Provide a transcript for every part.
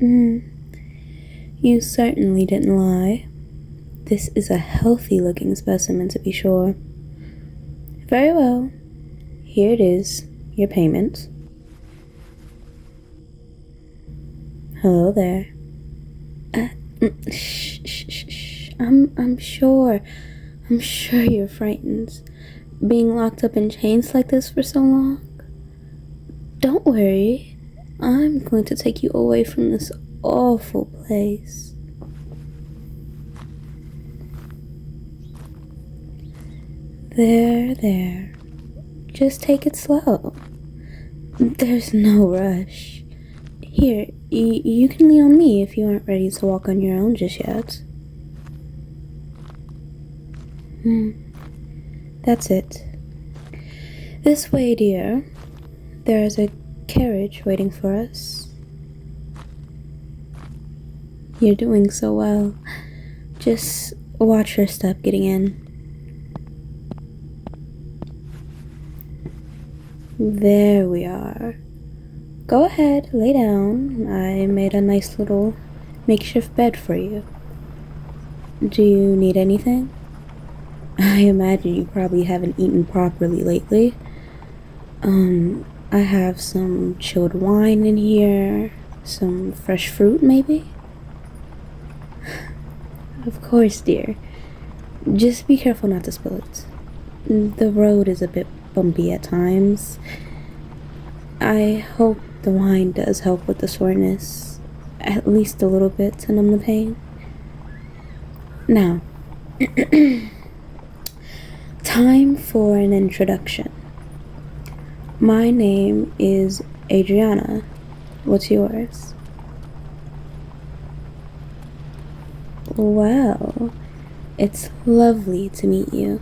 You certainly didn't lie. This is a healthy-looking specimen, to be sure. Very well. Here it is, your payment. Hello there. Shh. I'm sure you're frightened. Being locked up in chains like this for so long. Don't worry. I'm going to take you away from this awful place. There. Just take it slow. There's no rush. Here, you can lean on me if you aren't ready to walk on your own just yet. That's it. This way, dear. There is a carriage waiting for us. You're doing so well. Just watch your step getting in. There we are. Go ahead, lay down. I made a nice little makeshift bed for you. Do you need anything? I imagine you probably haven't eaten properly lately. I have some chilled wine in here, some fresh fruit maybe? Of course, dear. Just be careful not to spill it. The road is a bit bumpy at times. I hope the wine does help with the soreness, at least a little bit to numb the pain. Now, time for an introduction. My name is Adriana. What's yours? Well, it's lovely to meet you.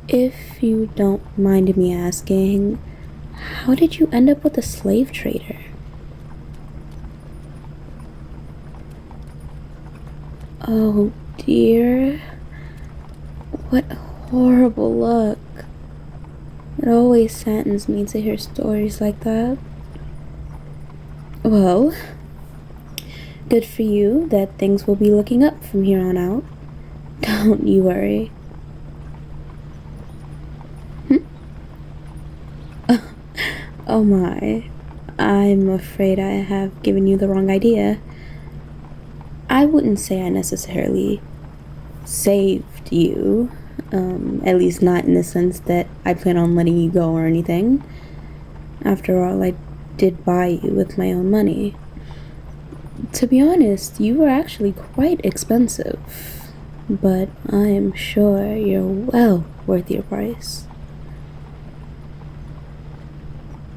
If you don't mind me asking, how did you end up with a slave trader? Oh dear. What horrible luck. It always saddens me to hear stories like that. Well, good for you that things will be looking up from here on out. Don't you worry. Oh my, I'm afraid I have given you the wrong idea. I wouldn't say I necessarily saved you, at least not in the sense that I plan on letting you go or anything. After all, I did buy you with my own money. To be honest, you were actually quite expensive, but I'm sure you're well worth your price.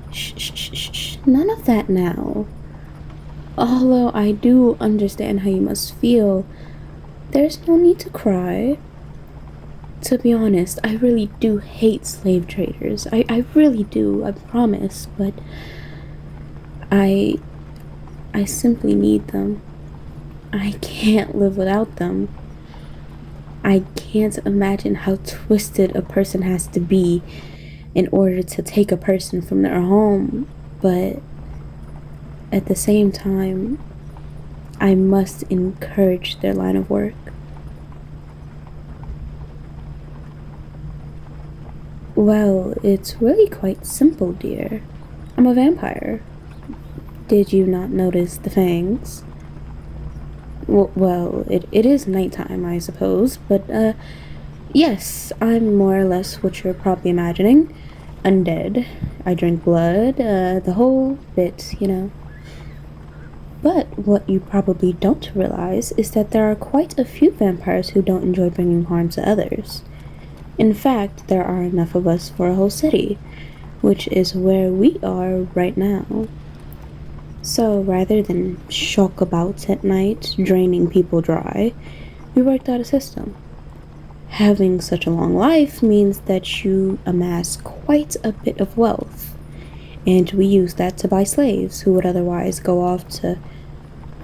Shh. None of that now. Although I do understand how you must feel, there's no need to cry. To be honest, I really do hate slave traders. I really do, I promise, but I simply need them. I can't live without them. I can't imagine how twisted a person has to be in order to take a person from their home, but at the same time, I must encourage their line of work. Well, it's really quite simple, dear. I'm a vampire. Did you not notice the fangs? Well, it is nighttime, I suppose, but, yes, I'm more or less what you're probably imagining. Undead. I drink blood, the whole bit, you know. But what you probably don't realize is that there are quite a few vampires who don't enjoy bringing harm to others. In fact, there are enough of us for a whole city, which is where we are right now. So rather than shock about at night, draining people dry, we worked out a system. Having such a long life means that you amass quite a bit of wealth, and we use that to buy slaves who would otherwise go off to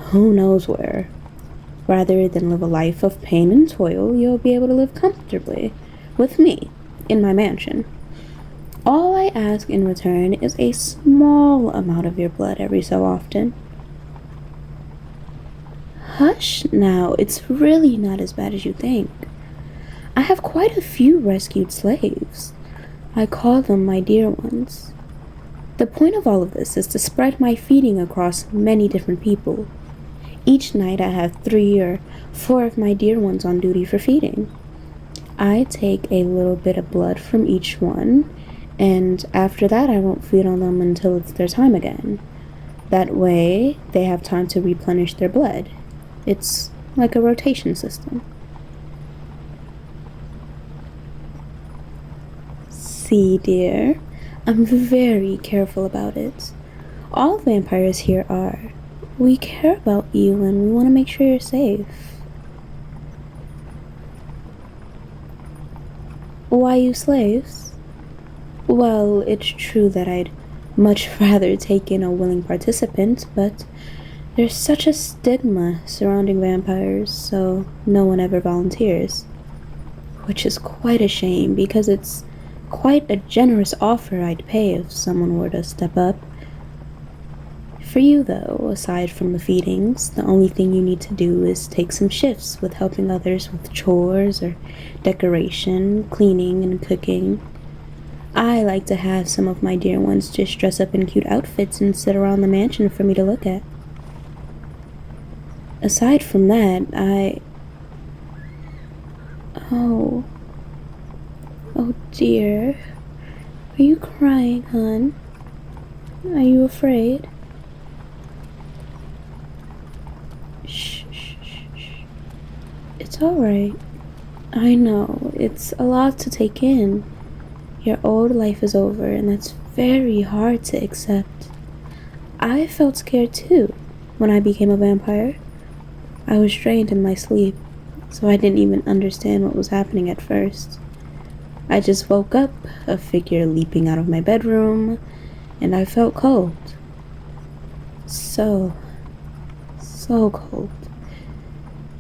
who knows where. Rather than live a life of pain and toil, you'll be able to live comfortably with me in my mansion. All I ask in return is a small amount of your blood every so often. Hush now, it's really not as bad as you think. I have quite a few rescued slaves. I call them my dear ones. The point of all of this is to spread my feeding across many different people. Each night I have 3 or 4 of my dear ones on duty for feeding. I take a little bit of blood from each one, and after that I won't feed on them until it's their time again. That way, they have time to replenish their blood. It's like a rotation system. See, dear, I'm very careful about it. All vampires here are. We care about you and we want to make sure you're safe. Why you slaves? Well, it's true that I'd much rather take in a willing participant, but there's such a stigma surrounding vampires, so no one ever volunteers. Which is quite a shame because it's quite a generous offer I'd pay if someone were to step up. For you, though, aside from the feedings, the only thing you need to do is take some shifts with helping others with chores or decoration, cleaning, and cooking. I like to have some of my dear ones just dress up in cute outfits and sit around the mansion for me to look at. Aside from that, Oh. Oh dear. Are you crying, hon? Are you afraid? Shh, shh, shh, shh. It's alright. I know, it's a lot to take in. Your old life is over, and that's very hard to accept. I felt scared too when I became a vampire. I was drained in my sleep, so I didn't even understand what was happening at first. I just woke up, a figure leaping out of my bedroom, and I felt cold. So cold.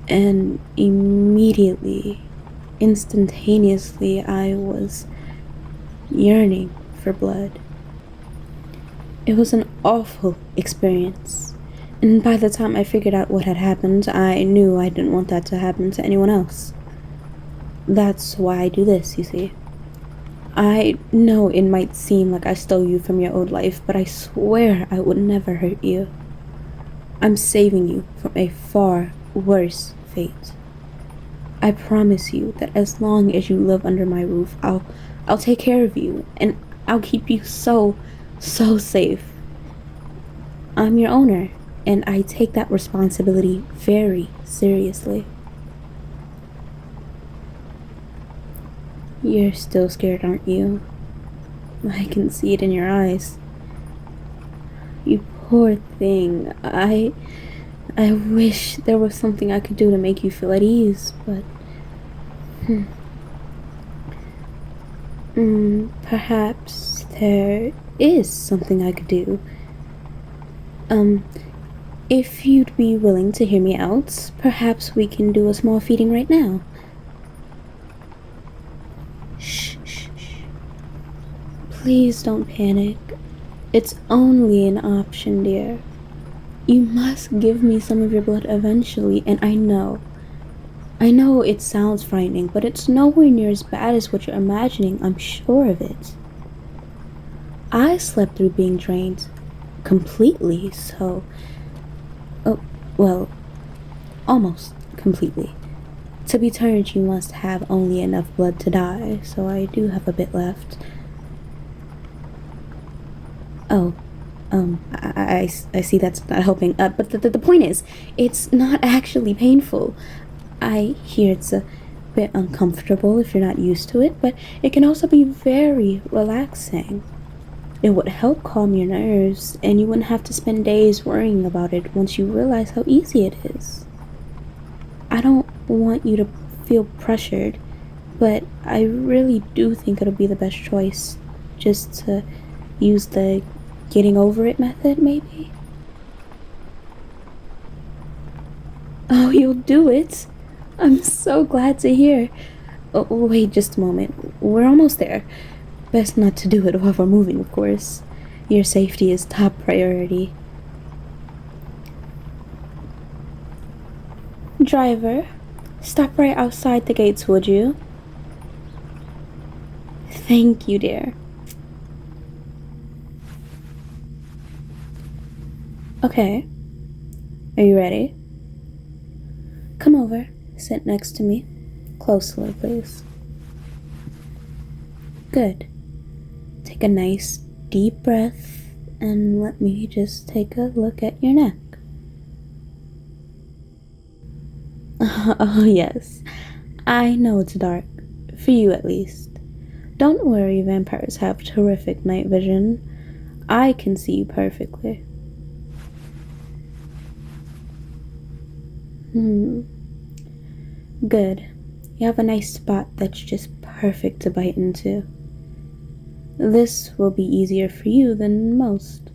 And immediately, instantaneously, I was yearning for blood. It was an awful experience, and by the time I figured out what had happened, I knew I didn't want that to happen to anyone else. That's why I do this, you see. I know it might seem like I stole you from your old life, but I swear I would never hurt you. I'm saving you from a far worse fate. I promise you that as long as you live under my roof, I'll take care of you, and I'll keep you so safe. I'm your owner, and I take that responsibility very seriously. You're still scared, aren't you? I can see it in your eyes. You poor thing. I wish there was something I could do to make you feel at ease, but perhaps there is something I could do. If you'd be willing to hear me out, perhaps we can do a small feeding right now. Shh, shh, shh. Please don't panic. It's only an option, dear. You must give me some of your blood eventually, and I know it sounds frightening, but it's nowhere near as bad as what you're imagining, I'm sure of it. I slept through being drained completely, so... Oh, well, almost completely. To be turned, you must have only enough blood to die, so I do have a bit left. Oh, I see that's not helping. But the point is, it's not actually painful. I hear it's a bit uncomfortable if you're not used to it, but it can also be very relaxing. It would help calm your nerves, and you wouldn't have to spend days worrying about it once you realize how easy it is. I don't want you to feel pressured, but I really do think it'll be the best choice, just to use the getting over it method, maybe? Oh, you'll do it? I'm so glad to hear. Oh, wait just a moment. We're almost there. Best not to do it while we're moving, of course. Your safety is top priority. Driver, stop right outside the gates, would you? Thank you, dear. Okay, are you ready? Come over, sit next to me. Closely, please. Good. Take a nice deep breath and let me just take a look at your neck. Oh, yes. I know it's dark. For you, at least. Don't worry, vampires have terrific night vision. I can see you perfectly. Good. You have a nice spot that's just perfect to bite into. This will be easier for you than most.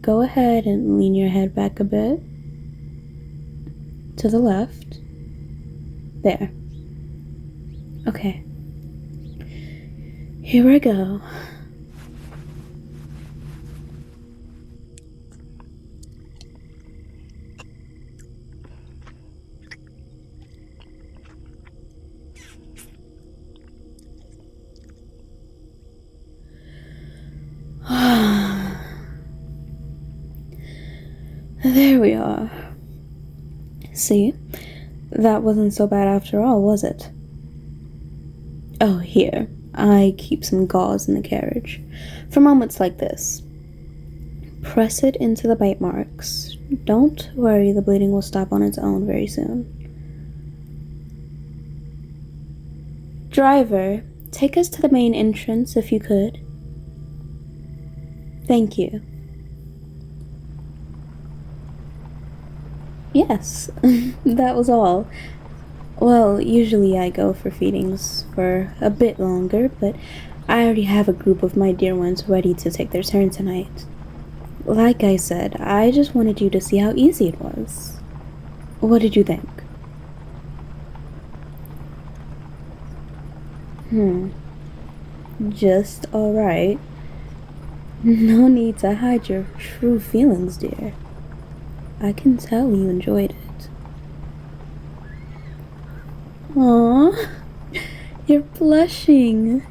Go ahead and lean your head back a bit. To the left. There. Okay. Here I go. There we are. See? That wasn't so bad after all, was it? Oh, here. I keep some gauze in the carriage. For moments like this. Press it into the bite marks. Don't worry, the bleeding will stop on its own very soon. Driver, take us to the main entrance if you could. Thank you. Yes, that was all. Well, usually I go for feedings for a bit longer, but I already have a group of my dear ones ready to take their turn tonight. Like I said, I just wanted you to see how easy it was. What did you think? Just alright. No need to hide your true feelings, dear. I can tell you enjoyed it. Aww, you're blushing.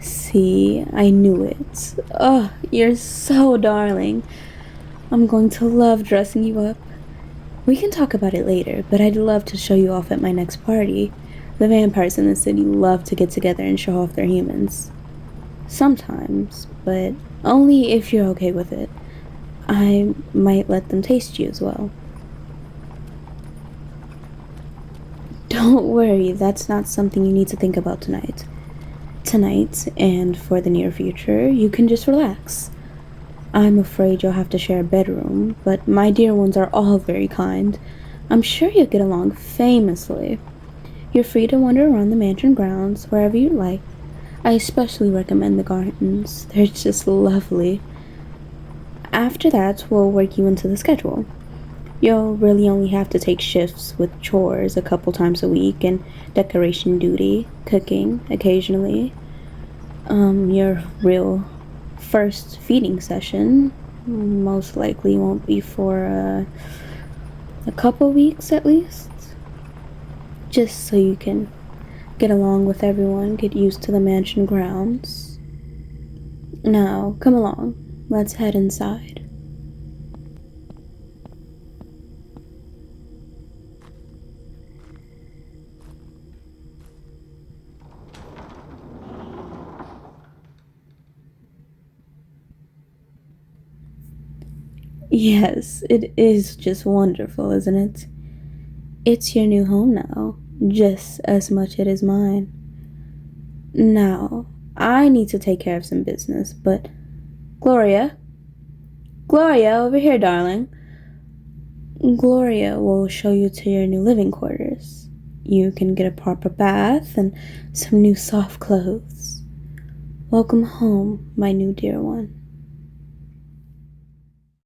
See, I knew it. Oh, you're so darling. I'm going to love dressing you up. We can talk about it later, but I'd love to show you off at my next party. The vampires in the city love to get together and show off their humans. Sometimes, but only if you're okay with it. I might let them taste you as well. Don't worry, that's not something you need to think about tonight. Tonight, and for the near future, you can just relax. I'm afraid you'll have to share a bedroom, but my dear ones are all very kind. I'm sure you'll get along famously. You're free to wander around the mansion grounds wherever you like. I especially recommend the gardens. They're just lovely. After that, we'll work you into the schedule. You'll really only have to take shifts with chores a couple times a week and decoration duty, cooking occasionally. Your real first feeding session most likely won't be for a couple weeks at least. Just so you can get along with everyone, get used to the mansion grounds. Now, come along. Let's head inside. Yes, it is just wonderful, isn't it? It's your new home now, just as much it is mine. Now, I need to take care of some business, but Gloria? Gloria, over here, darling. Gloria will show you to your new living quarters. You can get a proper bath and some new soft clothes. Welcome home, my new dear one.